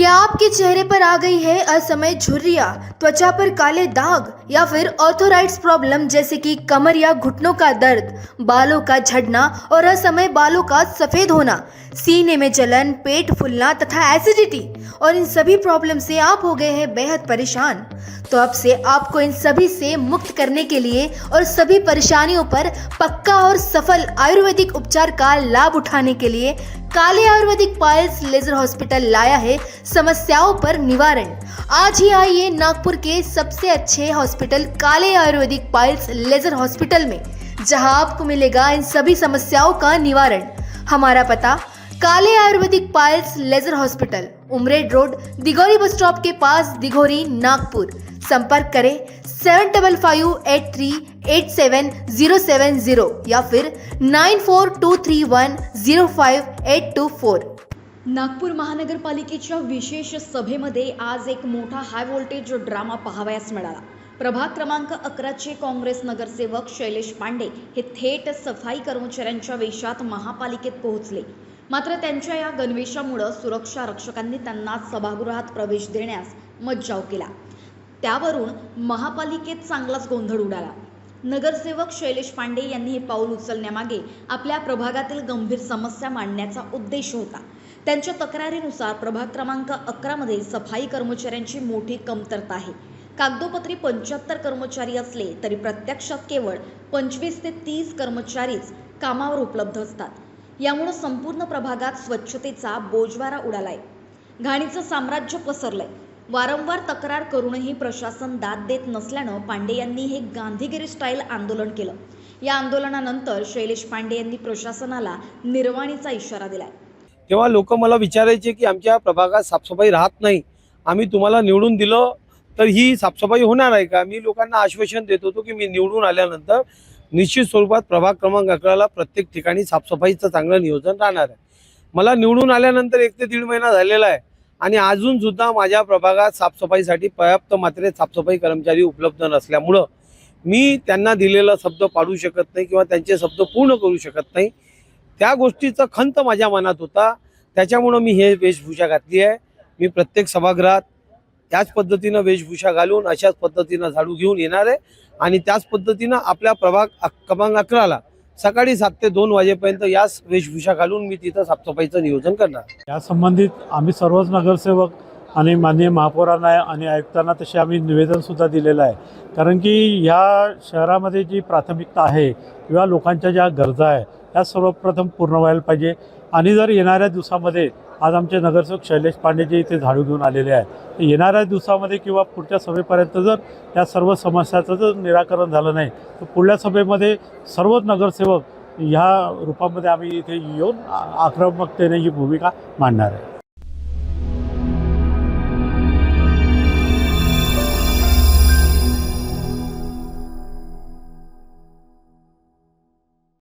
क्या आपके चेहरे पर आ गई है असमय झुर्रियां, त्वचा पर काले दाग या फिर ऑर्थोराइड्स प्रॉब्लम जैसे कि कमर या घुटनों का दर्द, बालों का झड़ना और असमय बालों का सफेद होना, सीने में जलन, पेट फूलना तथा एसिडिटी और इन सभी प्रॉब्लम से आप हो गए हैं बेहद परेशान? तो अब से आपको इन सभी से मुक्त करने के लिए और सभी परेशानियों पर पक्का और सफल आयुर्वेदिक उपचार का लाभ उठाने के लिए काले आयुर्वेदिक पाइल्स लेजर हॉस्पिटल लाया है समस्याओं पर निवारण। आज ही आइए नागपुर के सबसे अच्छे हॉस्पिटल काले आयुर्वेदिक पाइल्स लेजर हॉस्पिटल में, जहां आपको मिलेगा इन सभी समस्याओं का निवारण। हमारा पता Kale Ayurvedic piles laser hospital, Umred road, Dighori bus stop के पास, दिघोरी, नागपुर। संपर्क करें 7553837070 या फिर 9423105824। नागपूर महानगरपालिकेच्या विशेष सभेमध्ये आज एक मोठा हाय व्होल्टेज ड्रामा पाहावयास मिळाला। प्रभाग क्रमांक 11चे काँग्रेस नगरसेवक शैलेश पांडे हे थेट सफाई कर्मचाऱ्यांच्या वेशात महापालिकेत पोहोचले। मात्र त्यांच्या या गणवेशामुळे सुरक्षा रक्षकांनी त्यांना सभागृहात प्रवेश देण्यास मज्जाव केला। त्यावरून महापालिकेत चांगलाच गोंधळ उडाला। नगरसेवक शैलेश पांडे यांनी हे पाऊल उचलण्यामागे आपल्या प्रभागातील गंभीर समस्या मांडण्याचा उद्देश होता। त्यांच्या तक्रारीनुसार प्रभाग क्रमांक 11 मध्ये सफाई कर्मचाऱ्यांची मोठी कमतरता आहे। कागदोपत्री 75 कर्मचारी असले तरी प्रत्यक्षात केवळ 25 ते 30 कर्मचारीच कामावर उपलब्ध असतात। यामुळे संपूर्ण प्रभागात स्वच्छतेचा बोजवारा उडालाय, घाणीचं साम्राज्य पसरलंय। वारंवार तक्रार करूनही प्रशासन दाद देत नसल्यानं पांडे यांनी हे गांधीगिरी स्टाईल आंदोलन केलं। या आंदोलनानंतर शैलेश पांडे यांनी प्रशासनाला निर्वाणीचा इशारा दिलाय। तेव्हा लोक मला विचारायचे की आमच्या प्रभागात साफसफाई राहत नाही, आम्ही तुम्हाला निवडून दिलं तर ही साफसफाई होणार आहे का? मी लोकांना आश्वासन देत होतो की मी निवडून आल्यानंतर निश्चित स्वरूपात प्रभाग क्रमांक 11ला प्रत्येक ठिकाणी साफसफाईचं चांगलं नियोजन राहणार आहे। मला निवडून आल्यानंतर 1 ते 1.5 महिना झालेला आहे आणि अजून सुद्धा माझ्या प्रभागात साफसफाईसाठी पर्याप्त मात्रेत साफसफाई कर्मचारी उपलब्ध नसल्यामुळं मी त्यांना दिलेला शब्द पाळू शकत नाही किंवा त्यांचे शब्द पूर्ण करू शकत नाही। त्या गोष्टीचा खंत माझ्या मनात होता, त्याच्यामुळे मी हे वेशभूषा घातली आहे। मी प्रत्येक सभागृहात त्याच पद्धतीनं वेशभूषा घालून अशाच पद्धतीनं झाडू घेऊन येणार आहे आणि त्याच पद्धतीनं आपल्या प्रभाग क्रमांक 11ला सकाळी 7 ते 2 वाजेपर्यंत याच वेशभूषा घालून मी तिथं साफसफाईचं नियोजन करणार। या संबंधित आम्ही सर्वच नगरसेवक आणि माननीय महापौरांना आणि आयुक्तांना तसे आम्ही निवेदनसुद्धा दिलेलं आहे। कारण की ह्या शहरामध्ये जी प्राथमिकता आहे किंवा लोकांच्या ज्या गरजा आहे त्या सर्वप्रथम पूर्ण व्हायला पाहिजे। आणि जर येणाऱ्या दिवसामध्ये आज आमचे नगरसेवक शैलेश पांडे जे इथे झाडू घेऊन आलेले आहे, तर येणाऱ्या दिवसामध्ये किंवा पुढच्या सभेपर्यंत जर या सर्व समस्याचं जर निराकरण झालं नाही तर पुढल्या सभेमध्ये सर्वच नगरसेवक ह्या रूपामध्ये आम्ही इथे येऊन आक्रमकतेने ही भूमिका मांडणार आहे।